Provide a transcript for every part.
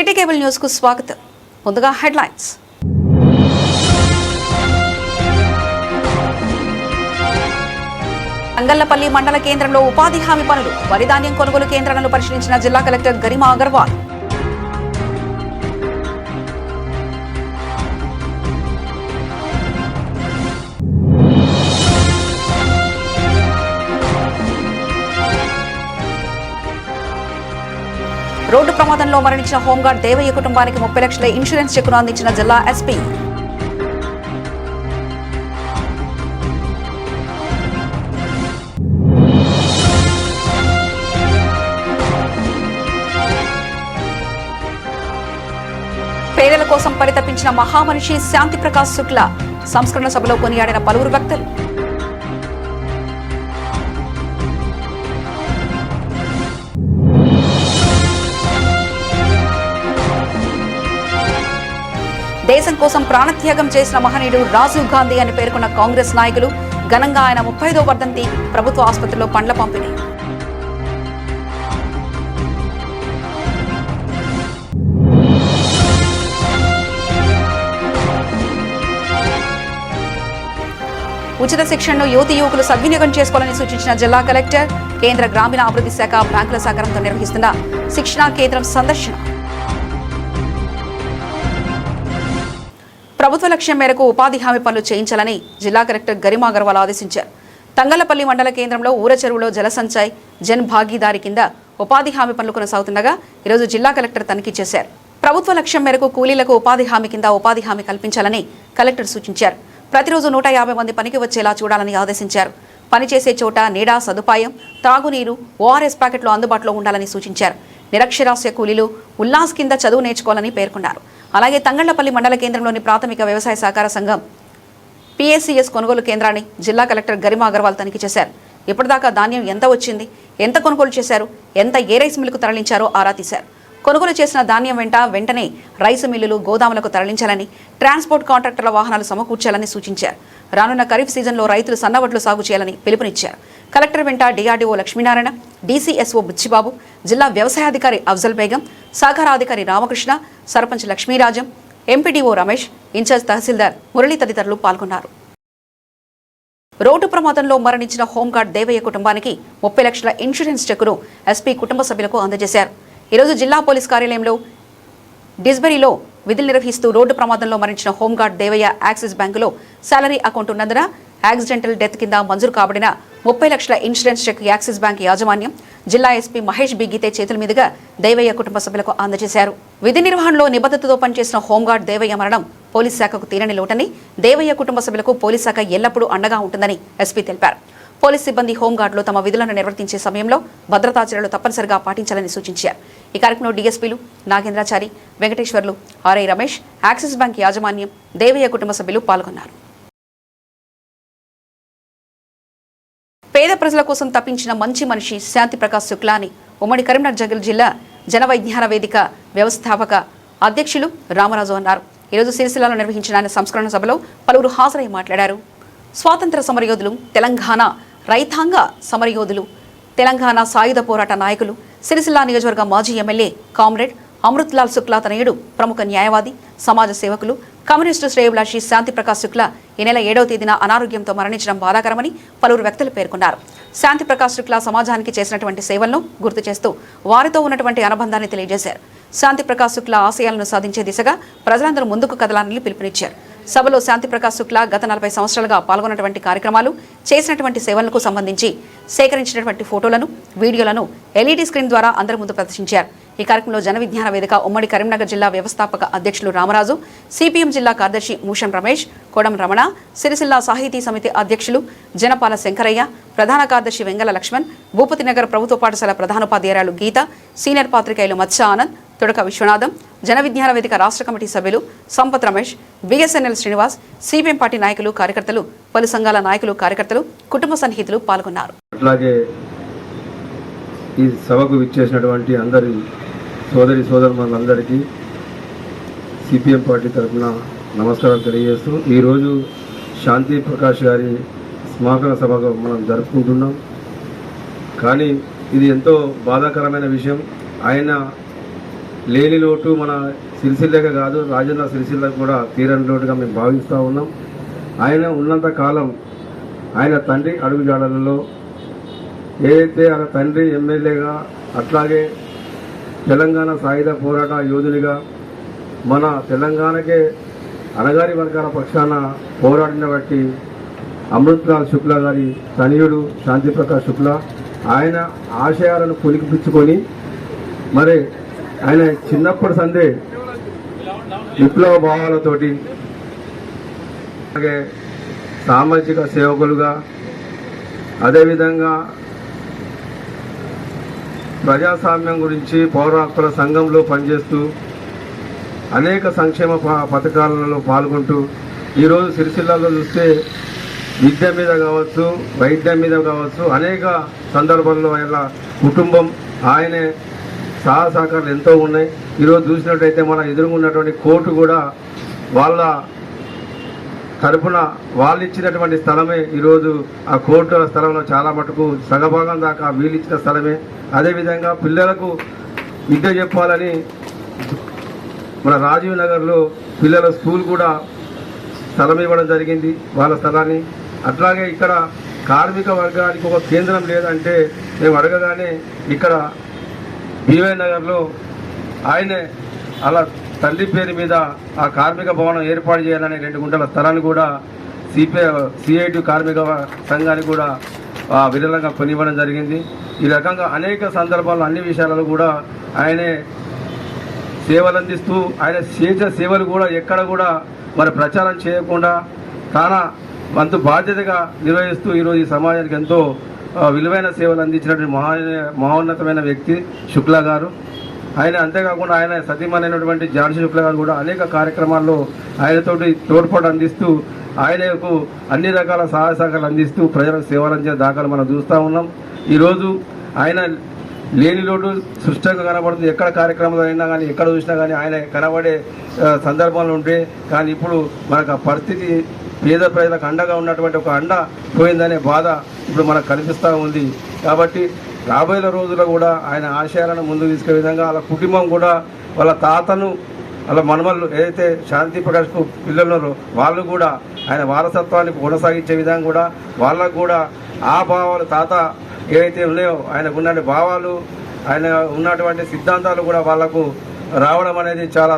City cable news కు స్వాగతం. ముందుగా హెడ్లైన్స్. అంగళ్లపల్లి మండల కేంద్రంలో ఉపాధి హామీ పనులు, వరి ధాన్యం కొనుగోలు కేంద్రాలను పరిశీలించిన జిల్లా కలెక్టర్ గరిమా అగర్వాల్. రోడ్డు ప్రమాదంలో మరణించిన హోంగార్డ్ దేవయ్య కుటుంబానికి 30 లక్షల ఇన్సూరెన్స్ చెక్కును అందించిన జిల్లా ఎస్పీ. పేదల కోసం పరితపించిన మహామనిషి శాంతి ప్రకాష్ శుక్లా సంస్కరణ సభలో కొనియాడిన పలువురు వ్యక్తులు. దేశం కోసం ప్రాణత్యాగం చేసిన మహనీయుడు రాజీవ్ గాంధీ అని పేర్కొన్న కాంగ్రెస్ నాయకులు. ఘనంగా ఆయన 35వ వర్ధంతి ప్రభుత్వ ఆసుపత్రిలో పండ్ల పంపిణీ. ఉచిత శిక్షణను యువతీ యువకులు సద్వినియోగం చేసుకోవాలని సూచించిన జిల్లా కలెక్టర్. కేంద్ర గ్రామీణ అభివృద్ధి శాఖ బ్యాంకుల సహకారంతో నిర్వహిస్తున్న శిక్షణా కేంద్రం సందర్శన. ప్రభుత్వ లక్ష్యం మేరకు ఉపాధి హామీ పనులు చేయించాలని జిల్లా కలెక్టర్ గరిమా అగర్వాల్ ఆదేశించారు. తంగళ్లపల్లి మండల కేంద్రంలో ఊర చెరువులో జల సంచయ్ జన్ భాగీదారి కింద ఉపాధి హామీ పనులు కొనసాగుతుండగా ఈరోజు జిల్లా కలెక్టర్ తనిఖీ చేశారు. ప్రభుత్వ లక్ష్యం మేరకు కూలీలకు ఉపాధి హామీ కింద ఉపాధి హామీ కల్పించాలని కలెక్టర్ సూచించారు. ప్రతిరోజు 150 మంది పనికి వచ్చేలా చూడాలని ఆదేశించారు. పనిచేసే చోట నీడా సదుపాయం, తాగునీరు, ఓఆర్ఎస్ ప్యాకెట్లు అందుబాటులో ఉండాలని సూచించారు. నిరక్షరాస్య కూలీలు ఉల్లాస్ కింద చదువు నేర్చుకోవాలని పేర్కొన్నారు. అలాగే తంగళ్లపల్లి మండల కేంద్రంలోని ప్రాథమిక వ్యవసాయ సహకార సంఘం PSCS కొనుగోలు కేంద్రాన్ని జిల్లా కలెక్టర్ గరిమా అగర్వాల్ తనిఖీ చేశారు. ఇప్పటిదాకా ధాన్యం ఎంత వచ్చింది, ఎంత కొనుగోలు చేశారు, ఎంత ఏ రైస్ మిల్లుకు తరలించారో ఆరా తీశారు. కొనుగోలు చేసిన ధాన్యం వెంటనే రైసు మిల్లులు, గోదాములకు తరలించాలని, ట్రాన్స్పోర్ట్ కాంట్రాక్టర్ల వాహనాలు సమకూర్చాలని సూచించారు. రానున్న ఖరీఫ్ సీజన్లో రైతులు సన్నవడ్లు సాగు చేయాలని పిలుపునిచ్చారు. కలెక్టర్ వెంట DRDO లక్ష్మీనారాయణ, DCSO బుచ్చిబాబు, జిల్లా వ్యవసాయాధికారి అఫ్జల్ బేగం, సహకారాధికారి రామకృష్ణ, సర్పంచ్ లక్ష్మీరాజం, MPDO రమేష్, ఇన్ఛార్జ్ తహసీల్దార్ మురళి తదితరులు పాల్గొన్నారు. రోడ్డు ప్రమాదంలో మరణించిన హోంగార్డ్ దేవయ్య కుటుంబానికి 30 లక్షల ఇన్సూరెన్స్ చెక్కును ఎస్పీ కుటుంబ సభ్యులకు అందజేశారు. ఈరోజు జిల్లా పోలీస్ కార్యాలయంలో డిస్బెరీలో విధులు నిర్వహిస్తూ రోడ్డు ప్రమాదంలో మరణించిన హోంగార్డ్ దేవయ్య యాక్సిస్ బ్యాంకులో సాలరీ అకౌంట్ ఉన్నందున యాక్సిడెంటల్ డెత్ కింద మంజూరు కాబడిన 30 లక్షల ఇన్సూరెన్స్ చెక్ యాక్సిస్ బ్యాంక్ యాజమాన్యం జిల్లా ఎస్పీ మహేష్ బి గీతే చేతుల మీదుగా దేవయ్య కుటుంబ సభ్యులకు అందజేశారు. విధి నిర్వహణలో నిబద్ధతతో పనిచేసిన హోంగార్డ్ దేవయ్య మరణం పోలీస్ శాఖకు తీరని లోటని, దేవయ్య కుటుంబ సభ్యులకు పోలీస్ శాఖ ఎల్లప్పుడూ అండగా ఉంటుందని ఎస్పీ తెలిపారు. పోలీస్ సిబ్బంది హోంగార్డులు తమ విధులను నిర్వర్తించే సమయంలో భద్రతా చర్యలు తప్పనిసరిగా పాటించాలని సూచించారు. ఈ కార్యక్రమంలో DSPలు Nagendrachari, Venkateswarlu, RI Ramesh, axis bank యాజమాన్యం, దేవయ్య కుటుంబ సభ్యులు పాల్గొన్నారు. పేద ప్రజల కోసం తప్పించిన మంచి మనిషి శాంతి ప్రకాష్ శుక్లా అని ఉమ్మడి కరీంనగర్ జిల్లా జన వైజ్ఞాన వేదిక వ్యవస్థాపక అధ్యక్షులు రామరాజు అన్నారు. ఈరోజు సిరిసిల్లలో నిర్వహించిన ఆయన సంస్కరణ సభలో పలువురు హాజరై మాట్లాడారు. స్వాతంత్ర సమరయోధులు, తెలంగాణ రైతాంగ సమరయోధులు, తెలంగాణ సాయుధ పోరాట నాయకులు, సిరిసిల్ల నియోజకవర్గ మాజీ ఎమ్మెల్యే కామ్రేడ్ అమృత్లాల్ శుక్లా తనయుడు, ప్రముఖ న్యాయవాది, సమాజ సేవకులు, కమ్యూనిస్టు శ్రేయోభిలాషి శాంతి ప్రకాష్ శుక్లా ఈ నెల 7వ తేదీన అనారోగ్యంతో మరణించడం బాధాకరమని పలువురు వ్యక్తులు పేర్కొన్నారు. శాంతి ప్రకాష్ శుక్లా సమాజానికి చేసినటువంటి సేవలను గుర్తు చేస్తూ వారితో ఉన్నటువంటి అనుబంధాన్ని తెలియజేశారు. శాంతి ప్రకాష్ శుక్లా ఆశయాలను సాధించే దిశగా ప్రజలందరూ ముందుకు కదలాలని పిలుపునిచ్చారు. సభలో శాంతి ప్రకాష్ శుక్లా గత 40 సంవత్సరాలుగా పాల్గొన్నటువంటి కార్యక్రమాలు, చేసినటువంటి సేవలకు సంబంధించి సేకరించినటువంటి ఫోటోలను, వీడియోలను LED స్క్రీన్ ద్వారా అందరి ముందు ప్రదర్శించారు. ఈ కార్యక్రమంలో జన విజ్ఞాన వేదిక ఉమ్మడి కరీంనగర్ జిల్లా వ్యవస్థాపక అధ్యక్షులు రామరాజు, CPM జిల్లా కార్యదర్శి మూషన్ రమేష్, కోడం రమణ, సిరిసిల్ల సాహితీ సమితి అధ్యక్షులు జనపాల శంకరయ్య, ప్రధాన కార్యదర్శి వెంగళ లక్ష్మణ్, భూపతి నగర్ ప్రభుత్వ పాఠశాల ప్రధానోపాధ్యాయురాలు గీత, సీనియర్ పాత్రికేయులు మత్స్య ఆనంద్, తొడక విశ్వనాథం, జన విజ్ఞాన వేదిక రాష్ట్ర కమిటీ సభ్యులు Sampath Ramesh, BSNL Srinivas, CPM party నాయకులు, కార్యకర్తలు, పలు సంఘాల నాయకులు, కార్యకర్తలు, కుటుంబ సన్నిహితులు పాల్గొన్నారు. అట్లాగే ఈ సభకు విచ్చేసినటువంటి అందరి సోదరులందరికీ CPM పార్టీ తరఫున నమస్కారాలు తెలియజేస్తూ ఈరోజు శాంతి ప్రకాష్ గారి స్మారక సభగా మనం జరుపుకుంటున్నాం. కానీ ఇది ఎంతో బాధాకరమైన విషయం. ఆయన లేని లోటు మన సిరిసిల్లగా కాదు, రాజన్న సిరిసిల్లకు కూడా తీరని లోటుగా మేము భావిస్తూ ఉన్నాం. ఆయన ఉన్నంత కాలం ఆయన తండ్రి అడుగుజాడలలో ఏదైతే ఆయన తండ్రి ఎమ్మెల్యేగా, అట్లాగే తెలంగాణ సాయుధ పోరాట యోధునిగా మన తెలంగాణకే అణగారి వర్గాల పక్షాన పోరాడిన బట్టి అమృత్లాల్ శుక్లా గారి తనయుడు శాంతిప్రకాష్ శుక్లా ఆయన ఆశయాలను పులికిపుచ్చుకొని మరి ఆయన చిన్నప్పటి సందే విప్లవ భావాలతోటి అలాగే సామాజిక సేవకులుగా, అదేవిధంగా ప్రజాస్వామ్యం గురించి పౌర హక్కుల సంఘంలో పనిచేస్తూ అనేక సంక్షేమ పథకాలలో పాల్గొంటూ ఈరోజు సిరిసిల్లలో చూస్తే విద్య మీద కావచ్చు, వైద్యం మీద కావచ్చు, అనేక సందర్భాల్లో ఆయన కుటుంబం ఆయనే సహకారాలు ఎంతో ఉన్నాయి. ఈరోజు చూసినట్టయితే మన ఎదురుగున్నటువంటి కోర్టు కూడా వాళ్ళ తరపున వాళ్ళు ఇచ్చినటువంటి స్థలమే ఈరోజు ఆ కోర్టు స్థలంలో చాలా మటుకు సగభాగం దాకా వీళ్ళు ఇచ్చిన స్థలమే. అదేవిధంగా పిల్లలకు విద్య చెప్పాలని మన రాజీవ్ నగర్లో పిల్లల స్కూల్ కూడా స్థలం ఇవ్వడం జరిగింది, వాళ్ళ స్థలాన్ని. అట్లాగే ఇక్కడ కార్మిక వర్గానికి ఒక కేంద్రం లేదంటే మేము అడగగానే ఇక్కడ బీవై నగర్లో ఆయనే అలా తండ్రి పేరు మీద ఆ కార్మిక భవనం ఏర్పాటు చేయాలని 2 గుంటల స్థలాన్ని కూడా సిఐటి కార్మిక సంఘానికి కూడా విరళంగా కొనివ్వడం జరిగింది. ఈ రకంగా అనేక సందర్భాల్లో అన్ని విషయాలలో కూడా ఆయనే సేవలు అందిస్తూ ఆయన చేసే సేవలు కూడా ఎక్కడ కూడా మరి ప్రచారం చేయకుండా తన వంతు బాధ్యతగా నిర్వహిస్తూ ఈరోజు ఈ సమాజానికి ఎంతో విలువైన సేవలు అందించినటువంటి మహోన్నతమైన వ్యక్తి శుక్లా గారు. ఆయన అంతేకాకుండా ఆయన సతీమణైనటువంటి ఝాన్సీ శుక్లా గారు కూడా అనేక కార్యక్రమాల్లో ఆయనతోటి తోడ్పాటు అందిస్తూ ఆయనకు అన్ని రకాల సహాయ సహకారాలు అందిస్తూ ప్రజలకు సేవలు అందించే దాఖలు మనం చూస్తూ ఉన్నాం. ఈరోజు ఆయన లేని లోటు సృష్టంగా కనబడుతుంది. ఎక్కడ కార్యక్రమాలు అయినా కానీ, ఎక్కడ చూసినా కానీ ఆయన కనబడే సందర్భాలు ఉంటే, కానీ ఇప్పుడు మనకు ఆ పరిస్థితి పేద ప్రజలకు అండగా ఉన్నటువంటి ఒక అండ పోయిందనే బాధ ఇప్పుడు మనకు కనిపిస్తూ ఉంది. కాబట్టి రాబోయే రోజుల్లో కూడా ఆయన ఆశయాలను ముందుకు తీసుకునే విధంగా వాళ్ళ కుటుంబం కూడా వాళ్ళ తాతను వాళ్ళ మనమల్లు ఏదైతే శాంతి ప్రకాష్కు పిల్లలు వాళ్ళు కూడా ఆయన వారసత్వాన్ని కొనసాగించే విధంగా కూడా వాళ్ళకు కూడా ఆ భావాలు తాత ఏవైతే ఉన్నాయో ఆయనకు ఉన్న భావాలు ఆయన ఉన్నటువంటి సిద్ధాంతాలు కూడా వాళ్లకు రావడం అనేది చాలా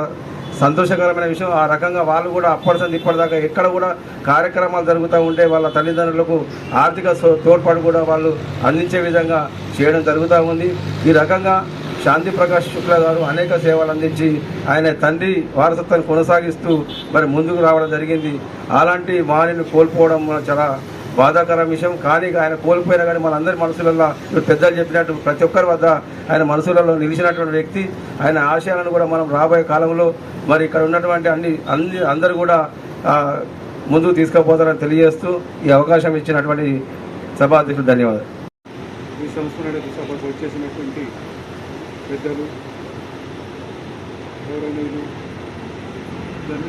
సంతోషకరమైన విషయం. ఆ రకంగా వాళ్ళు కూడా అప్పటిసంది ఇప్పటిదాకా ఎక్కడ కూడా కార్యక్రమాలు జరుగుతూ ఉంటే వాళ్ళ తల్లిదండ్రులకు ఆర్థిక తోడ్పాటు కూడా వాళ్ళు అందించే విధంగా చేయడం జరుగుతూ ఉంది. ఈ రకంగా శాంతి ప్రకాష్ శుక్లా గారు అనేక సేవలు అందించి ఆయన తండ్రి వారసత్వాన్ని కొనసాగిస్తూ మరి ముందుకు రావడం జరిగింది. అలాంటి మానిని కోల్పోవడం చాలా బాధాకర విషయం. కానీ ఆయన కోల్పోయినా కానీ మనందరి మనసులలో పెద్దలు చెప్పినట్టు ప్రతి ఒక్కరి వద్ద ఆయన మనసులలో నిలిచినటువంటి వ్యక్తి. ఆయన ఆశయాలను కూడా మనం రాబోయే కాలంలో మరి ఇక్కడ ఉన్నటువంటి అందరూ కూడా ముందుకు తీసుకుపోతారని తెలియజేస్తూ ఈ అవకాశం ఇచ్చినటువంటి సభాధ్యక్షుడు ధన్యవాదాలు. ఈ సంస్మరణ సభకు వచ్చేసినటువంటి పెద్దలు, గౌరవనీయులు,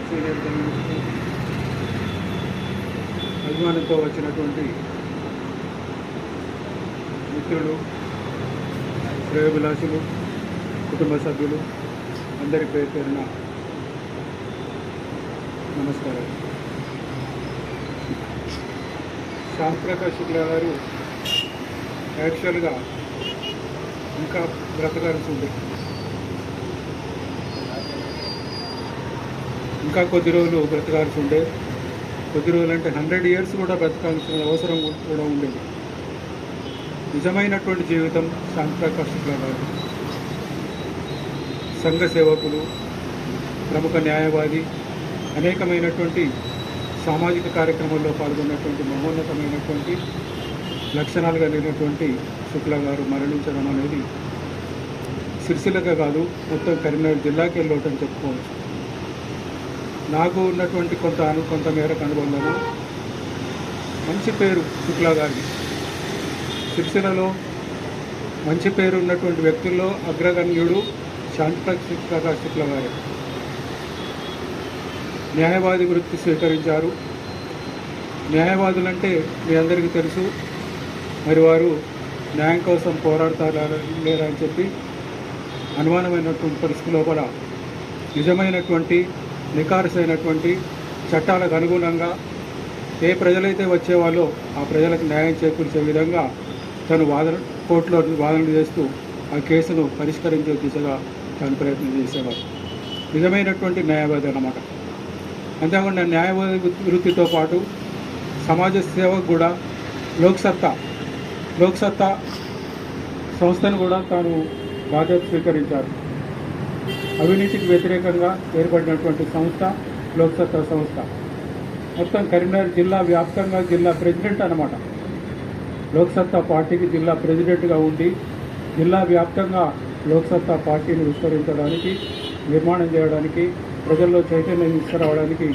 సీనియర్ జర్నలిస్టు, అభిమానంతో వచ్చినటువంటి మిత్రులు, శ్రేయోభిలాషులు, కుటుంబ సభ్యులు అందరి పేరు పేరున నమస్కారాలు. శాంతి ప్రకాష్ శుక్లా గారు యాక్చువల్గా ఇంకా బ్రతకాల్సి ఉంది. ఇంకా కొద్ది రోజులు బ్రతకాల్సి ఉండే, కొద్ది రోజులు అంటే 100 years కూడా బ్రతకాల్సిన అవసరం కూడా ఉండేది. నిజమైనటువంటి జీవితం శాంతి ప్రకాష్ శుక్లా గారు సంఘ సేవకులు, ప్రముఖ న్యాయవాది, అనేకమైనటువంటి సామాజిక కార్యక్రమాల్లో పాల్గొన్నటువంటి మహోన్నతమైనటువంటి లక్షణాలు కలిగినటువంటి శుక్లా గారు మరణించడం అనేది సిరిసిల్లగా కాదు మొత్తం కరీంనగర్ జిల్లాకి వెళ్ళవటం చెప్పుకోవచ్చు. నాకు ఉన్నటువంటి కొంత మేరకు అనుబంధము, మంచి పేరు శుక్లా గారికి. సిరిసిల్లలో మంచి పేరు ఉన్నటువంటి వ్యక్తుల్లో అగ్రగణ్యుడు శాంతి ప్రకాష్ శుక్లా గారు. న్యాయవాది వృత్తి స్వీకరించారు. న్యాయవాదులంటే మీ అందరికీ తెలుసు, మరి వారు న్యాయం కోసం పోరాడతారా లేరా అని చెప్పి అనుమానమైనటువంటి పరిస్థితి లోపల నిజమైనటువంటి నికార్సైనటువంటి చట్టాలకు అనుగుణంగా ఏ ప్రజలైతే వచ్చేవాళ్ళో ఆ ప్రజలకు న్యాయం చేకూర్చే విధంగా తను కోర్టులో వాదనలు చేస్తూ ఆ కేసును పరిష్కరించే దిశగా తాను ప్రయత్నం చేసేవారు. నిజమైనటువంటి న్యాయవాది అన్నమాట. అంతేకాకుండా న్యాయవాది వృత్తితో పాటు సమాజ సేవకు కూడా లోక్సత్తా సంస్థను కూడా తాను బాధ్యత స్వీకరించారు. అవినీతికి వ్యతిరేకంగా ఏర్పడినటువంటి సంస్థ లోక్సత్తా సంస్థ. మొత్తం కరీంనగర్ జిల్లా వ్యాప్తంగా జిల్లా ప్రెసిడెంట్ అన్నమాట. లోక్సత్తా పార్టీకి జిల్లా ప్రెసిడెంట్గా ఉండి జిల్లా వ్యాప్తంగా లోక్సత్తా పార్టీని విస్తరించడానికి, నిర్మాణం చేయడానికి, ప్రజల్లో చైతన్యం తీసుకురావడానికి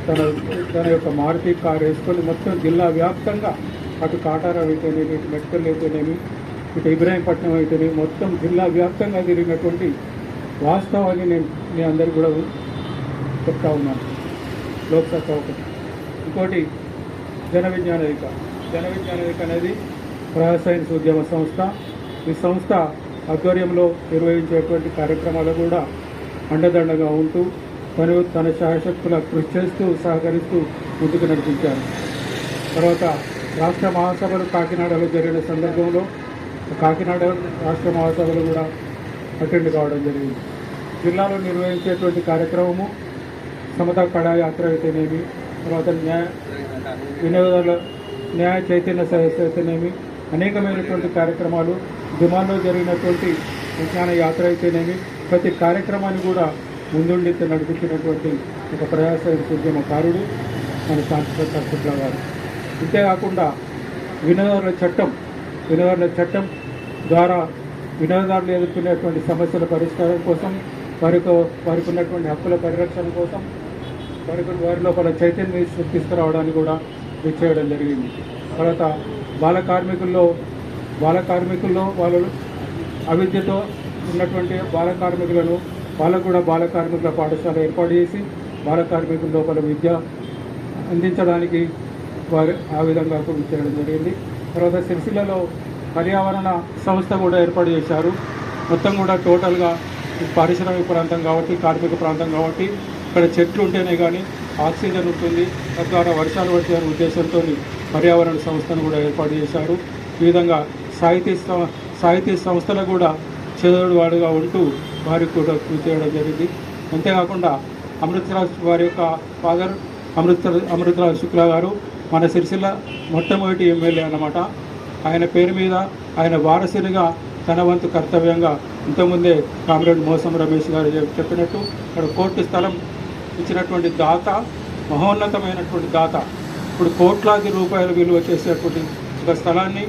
తన యొక్క మారుతి కారు వేసుకొని మొత్తం జిల్లా వ్యాప్తంగా అటు కాటారం అయితేనేమి, ఇటు మెట్కల్ అయితేనేమి, ఇటు ఇబ్రాహీంపట్నం అయితేనేమి మొత్తం జిల్లా వ్యాప్తంగా తిరిగినటువంటి వాస్తవాన్ని నేను అందరికీ కూడా చెప్తా ఉన్నాను. లోక్సత్తా ఒకటి. ఇంకోటి జన విజ్ఞాన వేదిక అనేది ప్రజా సైన్స్ ఉద్యమ సంస్థ. ఈ సంస్థ ఆధ్వర్యంలో నిర్వహించేటువంటి కార్యక్రమాలు కూడా అండదండగా ఉంటూ తన శాయశక్తుల కృషి చేస్తూ సహకరిస్తూ ముందుకు నడిపించారు. తర్వాత రాష్ట్ర మహాసభలు కాకినాడలో జరిగిన సందర్భంలో కాకినాడ రాష్ట్ర మహాసభలు కూడా అటెండ్ కావడం జరిగింది. జిల్లాలో నిర్వహించేటువంటి కార్యక్రమము సమతా కళాయాత్ర అయితేనేమి, తర్వాత వినోదాల న్యాయ చైతన్య సదస్సు అయితేనేమి, అనేకమైనటువంటి కార్యక్రమాలు, దిమాన్లో జరిగినటువంటి విజ్ఞాన యాత్ర అయితేనేమి, ప్రతి కార్యక్రమాన్ని కూడా ముందుండి నడిపించినటువంటి ఒక ప్రజా సైన్స్ ఉద్యమకారుడు మన శాంతిప్రసాద్ శుక్లా గారు. అంతేకాకుండా వినోదాల చట్టం ద్వారా వినోదారులు ఎదుర్కొనేటువంటి సమస్యల పరిష్కారం కోసం, వారికి ఉన్నటువంటి హక్కుల పరిరక్షణ కోసం, వారి లోపల చైతన్యం తీసుకురావడానికి కూడా చేయడం జరిగింది. తర్వాత బాల కార్మికుల్లో వాళ్ళు అవిద్యతో ఉన్నటువంటి బాల కార్మికులను వాళ్ళకు కూడా బాల కార్మికుల పాఠశాల ఏర్పాటు చేసి బాల కార్మికుల లోపల విద్య అందించడానికి వారు ఆ విధంగా చేయడం జరిగింది. తర్వాత సిరిసిల్లలో పర్యావరణ సంస్థ కూడా ఏర్పాటు చేశారు. మొత్తం కూడా టోటల్గా పారిశ్రామిక ప్రాంతం కాబట్టి, కార్మిక ప్రాంతం కాబట్టి ఇక్కడ చెట్లు ఉంటేనే కానీ ఆక్సిజన్ ఉంటుంది, తద్వారా వర్షాలు పడే ఉద్దేశంతో పర్యావరణ సంస్థను కూడా ఏర్పాటు చేశారు. ఈ విధంగా సాహితీ సంస్థలు కూడా చేదోడు వాడుగా ఉంటూ వారికి కూడా కృషి చేయడం జరిగింది. అంతేకాకుండా అమృతరాజ్ వారి యొక్క ఫాదర్ అమృతరాజ్ శుక్లా గారు మన సిరిసిల్ల మొట్టమొదటి ఎమ్మెల్యే అన్నమాట. ఆయన పేరు మీద ఆయన వారసునిగా తన వంతు కర్తవ్యంగా ఇంతకుముందే కామ్రేడ్ మోసం రమేష్ గారు చెప్పినట్టు అక్కడ కోర్టు స్థలం ఇచ్చినటువంటి దాత, మహోన్నతమైనటువంటి దాత. ఇప్పుడు కోట్లాది రూపాయల విలువ చేసేటువంటి ఒక స్థలాన్ని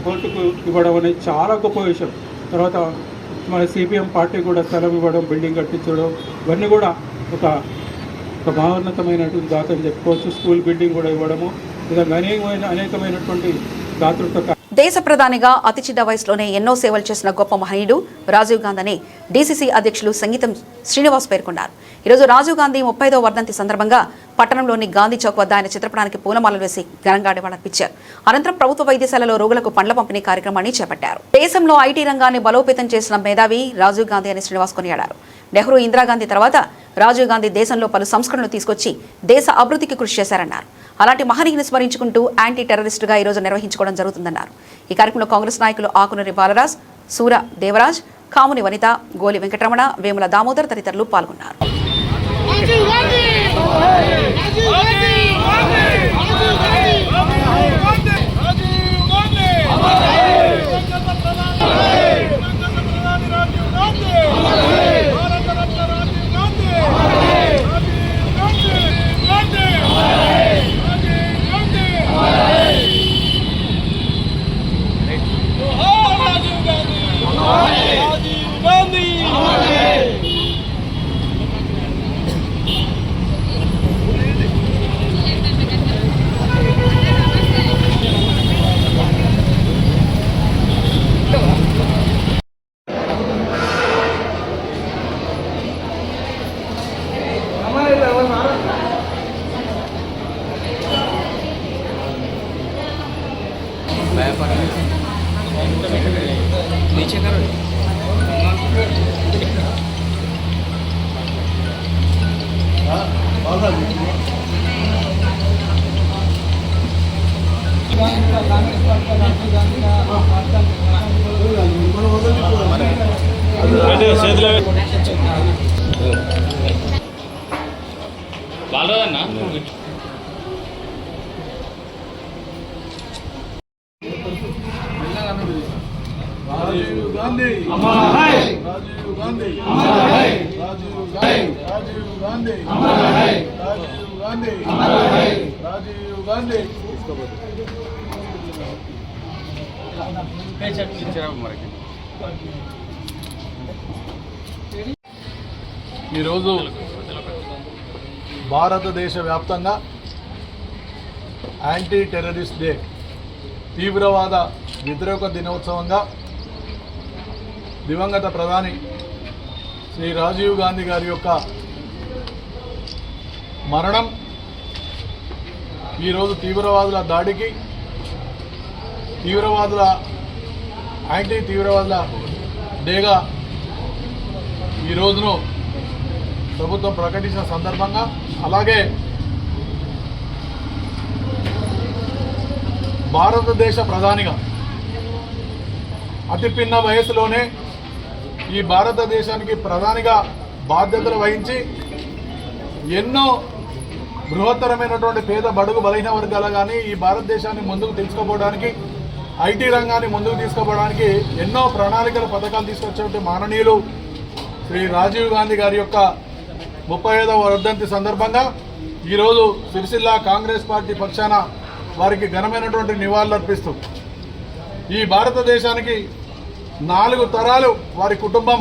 కోర్టుకు ఇవ్వడం అనేది చాలా గొప్ప విషయం. తర్వాత మన సిపిఎం పార్టీ కూడా స్థలం ఇవ్వడం, బిల్డింగ్ కట్టించడం, ఇవన్నీ కూడా ఒక మహోన్నతమైనటువంటి దాత అని చెప్పుకోవచ్చు. స్కూల్ బిల్డింగ్ కూడా ఇవ్వడము, విధంగా అనేకమైనటువంటి దాతృత్వ. దేశ ప్రధానిగా అతి చిన్న వయసులోనే ఎన్నో సేవలు చేసిన గొప్ప మహనీయుడు రాజీవ్ గాంధీ అని డీసీసీ అధ్యక్షులు సంగీతం శ్రీనివాస్ పేర్కొన్నారు. ఈరోజు రాజీవ్ గాంధీ 30వ వర్ధంతి సందర్భంగా పట్టణంలోని గాంధీ చౌక్ వద్ద ఆయన చిత్రపటానికి పూలమాలలు వేసి ఘనంగా నివాళులర్పించారు. అనంతరం ప్రభుత్వ వైద్యశాలలో రోగులకు పండ్ల పంపిణీ కార్యక్రమాన్ని చేపట్టారు. దేశంలో ఐటీ రంగాన్ని బలోపేతం చేసిన మేధావి రాజీవ్ గాంధీ అని శ్రీనివాస్ కొనియాడారు. నెహ్రూ, ఇందిరాగాంధీ తర్వాత రాజీవ్ గాంధీ దేశంలో పలు సంస్కరణలు తీసుకొచ్చి దేశ అభివృద్ధికి కృషి చేశారన్నారు. అలాంటి మహనీయుని స్మరించుకుంటూ యాంటీ టెర్రరిస్టుగా ఈరోజు నిర్వహించుకోవడం జరుగుతుందన్నారు. ఈ కార్యక్రమంలో కాంగ్రెస్ నాయకులు ఆకునూరి బాలరాజ్, సూర దేవరాజ్, కాముని వనిత, గోలి వెంకటరమణ, వేముల దామోదర్ తదితరులు పాల్గొన్నారు. नीचे करो। బాలరాజన్న राजीव गांधी अमर है। राजीव गांधी अमर है। राजीव गांधी राजीव गांधी अमर है। राजीव गांधी अमर है। राजीव गांधी ఈరోజు భారతదేశ వ్యాప్తంగా యాంటీ టెర్రరిస్ట్ డే తీవ్రవాద వ్యతిరేక దినోత్సవంగా దివంగత ప్రధాని శ్రీ రాజీవ్ గాంధీ గారి యొక్క మరణం ఈరోజు తీవ్రవాదుల దాడికి యాంటీ తీవ్రవాదుల డేగా ఈ రోజును ప్రభుత్వం ప్రకటించిన సందర్భంగా అలాగే భారతదేశ ప్రధానిగా అతి పిన్న వయసులోనే ఈ భారతదేశానికి ప్రధానిగా బాధ్యతలు వహించి ఎన్నో బృహత్తరమైనటువంటి పేద బడుగు బలహీన వర్గాలు కానీ ఈ భారతదేశాన్ని ముందుకు తీసుకుపోవడానికి ఐటీ రంగాన్ని ముందుకు తీసుకుపోవడానికి ఎన్నో ప్రణాళికల పథకాలు తీసుకొచ్చేటువంటి మాననీయులు శ్రీ రాజీవ్ గాంధీ గారి యొక్క 35వ వర్ధంతి సందర్భంగా ఈరోజు సిరిసిల్ల కాంగ్రెస్ పార్టీ పక్షాన వారికి ఘనమైనటువంటి నివాళులర్పిస్తూ ఈ భారతదేశానికి 4 తరాలు వారి కుటుంబం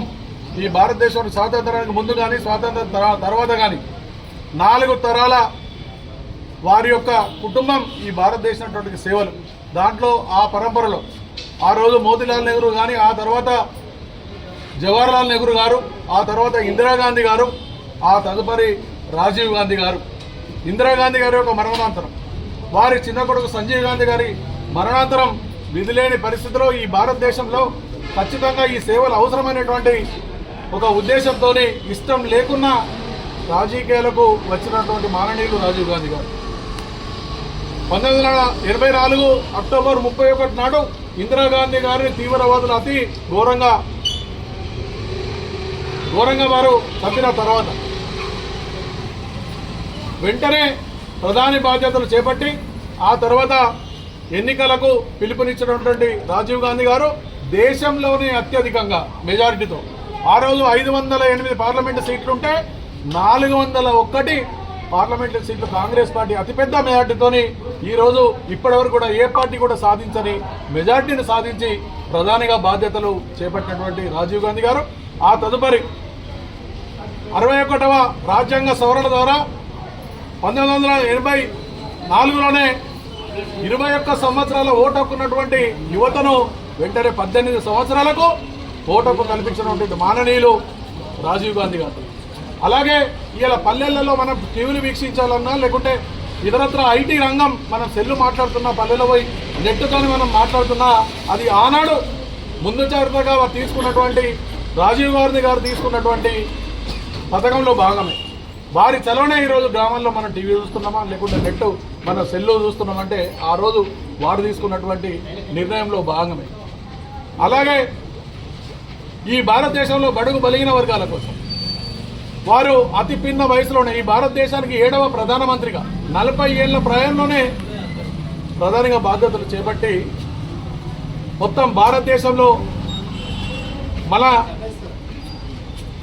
ఈ భారతదేశం స్వాతంత్రానికి ముందు కానీ స్వాతంత్రం తర్వాత కానీ 4 తరాల వారి యొక్క కుటుంబం ఈ భారతదేశం సేవలు దాంట్లో ఆ పరంపరలో ఆ రోజు మోతీలాల్ నెహ్రూ కానీ ఆ తర్వాత జవహర్లాల్ నెహ్రూ గారు ఆ తర్వాత ఇందిరాగాంధీ గారు ఆ తదుపరి రాజీవ్ గాంధీ గారు ఇందిరాగాంధీ గారి యొక్క మరణానంతరం వారి చిన్న కొడుకు సంజయ్ గాంధీ గారి మరణానంతరం విధిలేని పరిస్థితిలో ఈ భారతదేశంలో ఖచ్చితంగా ఈ సేవలు అవసరమైనటువంటి ఒక ఉద్దేశంతో ఇష్టం లేకున్నా రాజకీయాలకు వచ్చినటువంటి మాననీయులు రాజీవ్ గాంధీ గారు 1984 అక్టోబర్ 31 నాడు ఇందిరాగాంధీ గారిని తీవ్రవాదులు అతి ఘోరంగా వారు చంపిన తర్వాత వెంటనే ప్రధాని బాధ్యతలు చేపట్టి ఆ తర్వాత ఎన్నికలకు పిలుపునిచ్చినటువంటి రాజీవ్ గాంధీ గారు దేశంలోనే అత్యధికంగా మెజారిటీతో ఆ రోజు 508 పార్లమెంటు సీట్లుంటే 401 పార్లమెంటు సీట్లు కాంగ్రెస్ పార్టీ అతిపెద్ద మెజార్టీతోని ఈరోజు ఇప్పటివరకు కూడా ఏ పార్టీ కూడా సాధించని మెజార్టీని సాధించి ప్రధానిగా బాధ్యతలు చేపట్టినటువంటి రాజీవ్ గాంధీ గారు ఆ తదుపరి 61వ రాజ్యాంగ సవరణ ద్వారా 1984లోనే 21 సంవత్సరాల ఓటు హక్కున్నటువంటి యువతను వెంటనే 18 సంవత్సరాలకు ఓటు హక్కు కల్పించినటువంటి మాననీయులు రాజీవ్ గాంధీ గారు. అలాగే ఇలా పల్లెలలో మనం టీవీలు వీక్షించాలన్నా లేకుంటే ఇతరత్ర ఐటీ రంగం మనం సెల్లు మాట్లాడుతున్నా పల్లెలో పోయి నెట్తోని మనం మాట్లాడుతున్నా అది ఆనాడు ముందు జాగ్రత్తగా తీసుకున్నటువంటి రాజీవ్ గాంధీ గారు తీసుకున్నటువంటి పథకంలో భాగమే. వారి చలవనే ఈరోజు గ్రామాల్లో మనం టీవీ చూస్తున్నామా లేకుంటే నెట్ మన సెల్లు చూస్తున్నామంటే ఆ రోజు వారు తీసుకున్నటువంటి నిర్ణయంలో భాగమే. అలాగే ఈ భారతదేశంలో బడుగు బలిగిన వర్గాల కోసం వారు అతి పిన్న వయసులోనే ఈ భారతదేశానికి 7వ ప్రధానమంత్రిగా 40 ఏళ్ల ప్రాయంలోనే ప్రధానిగా బాధ్యతలు చేపట్టి మొత్తం భారతదేశంలో మన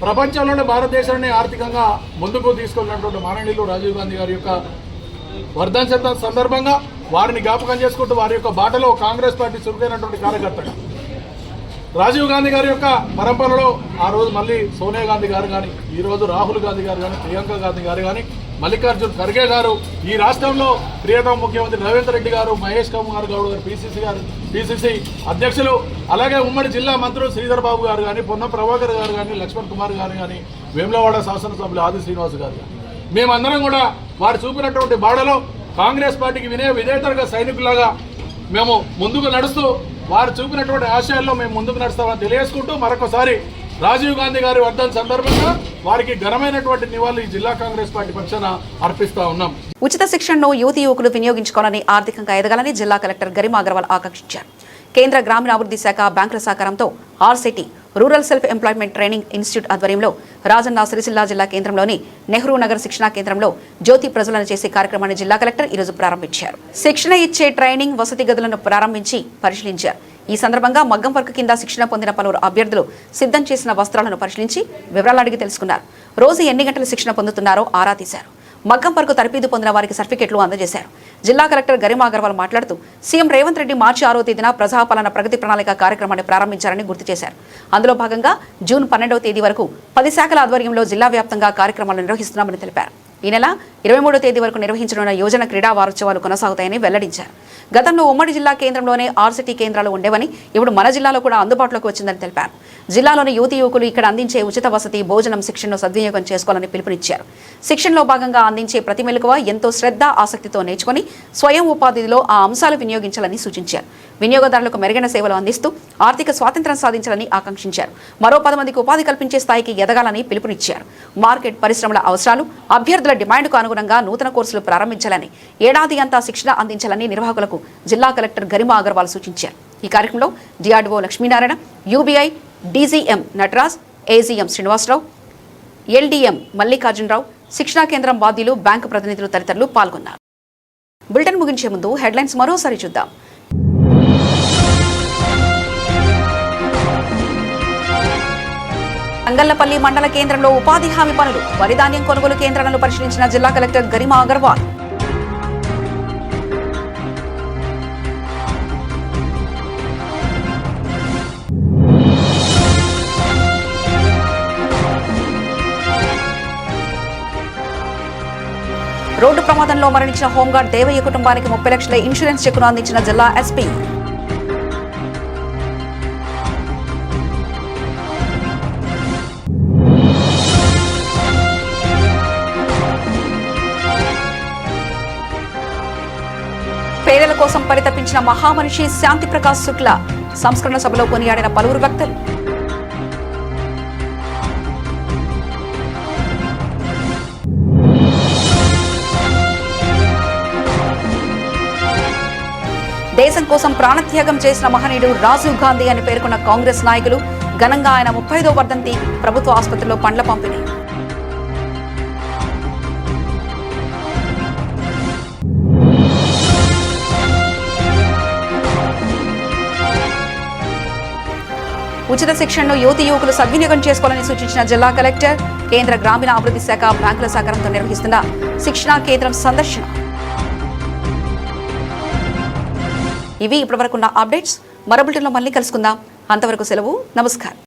ప్రపంచంలోనే భారతదేశాన్ని ఆర్థికంగా ముందుకు తీసుకెళ్ళినటువంటి మాననీయులు రాజీవ్ గాంధీ గారి యొక్క వర్ధంతి సందర్భంగా వారిని జ్ఞాపకం చేసుకుంటూ వారి యొక్క బాటలో కాంగ్రెస్ పార్టీ చురుకైనటువంటి కార్యకర్తగా రాజీవ్ గాంధీ గారి యొక్క పరంపరలో ఆ రోజు మళ్ళీ సోనియా గాంధీ గారు కానీ ఈరోజు రాహుల్ గాంధీ గారు కానీ ప్రియాంక గాంధీ గారు కానీ మల్లికార్జున్ ఖర్గే గారు ఈ రాష్ట్రంలో ప్రియతమ ముఖ్యమంత్రి రేవంత్ రెడ్డి గారు మహేష్ కుమార్ గౌడ్ గారు పిసిసి అధ్యక్షులు అలాగే ఉమ్మడి జిల్లా మంత్రులు శ్రీధర్ బాబు గారు కానీ పొన్నం ప్రభాకర్ గారు కానీ లక్ష్మణ్ కుమార్ గారు కానీ వేములవాడ శాసనసభ్యులు ఆది శ్రీనివాస్ గారు కానీ మేమందరం కూడా వారు చూపినటువంటి బాడలో కాంగ్రెస్ పార్టీకి విధేయతగా సైనికులాగా మేము ముందుకు నడుస్తూ వారు చూపినటువంటి ఆశయాల్లో మేము ముందుకు నడుస్తామని తెలియజేసుకుంటూ మరొకసారి రాజీవ్ గాంధీ గారి వర్ధన్ సందర్భంగా వారికి ఘనమైనటువంటి నివాళులు ఈ జిల్లా కాంగ్రెస్ పార్టీ పక్షాన అర్పిస్తా ఉన్నాం. ఉచిత శిక్షణను యువకులు వినియోగించుకోవాలని, ఆర్థికంగా ఎదగాలని జిల్లా కలెక్టర్ గరిమా అగర్వాల్ ఆకాంక్షించారు. కేంద్ర గ్రామీణాభివృద్ధి శాఖ బ్యాంకుల సహకారంతో RCT rural self employment training institute ఆధ్వర్యంలో రాజన్న సిరిసిల్ల జిల్లా కేంద్రంలోని నెహ్రూ నగర్ శిక్షణా కేంద్రంలో జ్యోతి ప్రజ్వలన చేసే కార్యక్రమాన్ని జిల్లా కలెక్టర్ ఈరోజు ప్రారంభించారు. శిక్షణ ఇచ్చే ట్రైనింగ్ వసతి గదులను ప్రారంభించి పరిశీలించారు. ఈ సందర్భంగా మగ్గం వర్క్ కింద శిక్షణ పొందిన పలువురు అభ్యర్థులు సిద్ధం చేసిన వస్త్రాలను పరిశీలించి వివరాలు అడిగి తెలుసుకున్నారు. రోజు ఎన్ని గంటల శిక్షణ పొందుతున్నారో ఆరా తీశారు. మగ్గం వరకు తరబీదు పొందిన వారికి సర్టిఫికెట్లు అందజేశారు. జిల్లా కలెక్టర్ గరిమా అగర్వాల్ మాట్లాడుతూ సీఎం రేవంత్ రెడ్డి మార్చి 6వ తేదీన ప్రజాపాలన ప్రగతి ప్రణాళిక కార్యక్రమాన్ని ప్రారంభించారని గుర్తు చేశారు. అందులో భాగంగా జూన్ 12వ తేదీ వరకు 10 శాఖల ఆధ్వర్యంలో జిల్లా వ్యాప్తంగా కార్యక్రమాలు నిర్వహిస్తున్నామని తెలిపారు. ఈ నెల 23వ తేదీ వరకు నిర్వహించనున్న యోజన క్రీడా వారోత్సవాలు కొనసాగుతాయని వెల్లడించారు. గతంలో ఉమ్మడి జిల్లా కేంద్రంలోనే ఆర్సిటీ కేంద్రాలు ఉండేవని, ఇప్పుడు మన జిల్లాలో కూడా అందుబాటులోకి వచ్చిందని తెలిపారు. జిల్లాలోని యువకులు ఇక్కడ అందించే ఉచిత వసతి, భోజనం, శిక్షణను సద్వినియోగం చేసుకోవాలని పిలుపునిచ్చారు. శిక్షణలో భాగంగా అందించే ప్రతి మెలకువ ఎంతో శ్రద్ధ, ఆసక్తితో నేర్చుకుని స్వయం ఉపాధిలో ఆ అంశాలు వినియోగించాలని సూచించారు. వినియోగదారులకు మెరుగైన సేవలు అందిస్తూ ఆర్థిక స్వాతంత్ర్యం సాధించాలని ఆకాంక్షించారు. మరో 10 మందికి ఉపాధి కల్పించే స్థాయికి ఎదగాలని పిలుపునిచ్చారు. మార్కెట్, పరిశ్రమల అవసరాలు, అభ్యర్థుల డిమాండ్కు అనుగుణంగా నూతన కోర్సులు ప్రారంభించాలని, ఏడాది అంతా శిక్షణ అందించాలని నిర్వాహకులకు జిల్లా కలెక్టర్ గరిమా అగర్వాల్ సూచించారు. ఈ కార్యక్రమంలో DRDO Lakshminarayana, UBI DGM Nataraj, AGM Srinivasarao, LDM Mallikarjunarao, శిక్షణా కేంద్రం బాధ్యులు, బ్యాంకు ప్రతినిధులు తదితరులు పాల్గొన్నారు. బులెటిన్ ముగించే ముందు హెడ్లైన్స్ మరోసారి చూద్దాం. తంగళ్లపల్లి మండల కేంద్రంలో ఉపాధి హామీ పనులు, వరి ధాన్యం కొనుగోలు కేంద్రాలను పరిశీలించిన జిల్లా కలెక్టర్ గరిమా అగర్వాల్. రోడ్డు ప్రమాదంలో మరణించిన హోంగార్డ్ దేవయ్య కుటుంబానికి 30 లక్షల ఇన్సూరెన్స్ చెక్కును అందించిన జిల్లా ఎస్పీ. పేదల కోసం పరితపించిన మహామనిషి శాంతి ప్రకాష్ శుక్లా సంస్కరణ సభలో కొనియాడిన పలువురు భక్తులు. దేశం కోసం ప్రాణత్యాగం చేసిన మహనీయుడు రాజీవ్ గాంధీ అని పేర్కొన్న కాంగ్రెస్ నాయకులు. ఘనంగా ఆయన 35వ వర్ధంతి ప్రభుత్వ ఆసుపత్రిలో పండ్ల పంపిణీ. ఉచిత శిక్షణను యువకులు సద్వినియోగం చేసుకోవాలని సూచించిన జిల్లా కలెక్టర్. కేంద్ర గ్రామీణాభివృద్ధి శాఖ బ్యాంకుల సహకారంతో నిర్వహిస్తున్న శిక్షణా కేంద్రం సందర్శన. ఇవి ఇప్పటివరకున్న అప్డేట్స్. మరో బులెటిన్లో మళ్ళీ కలుసుకుందాం. అంతవరకు సెలవు. నమస్కారం.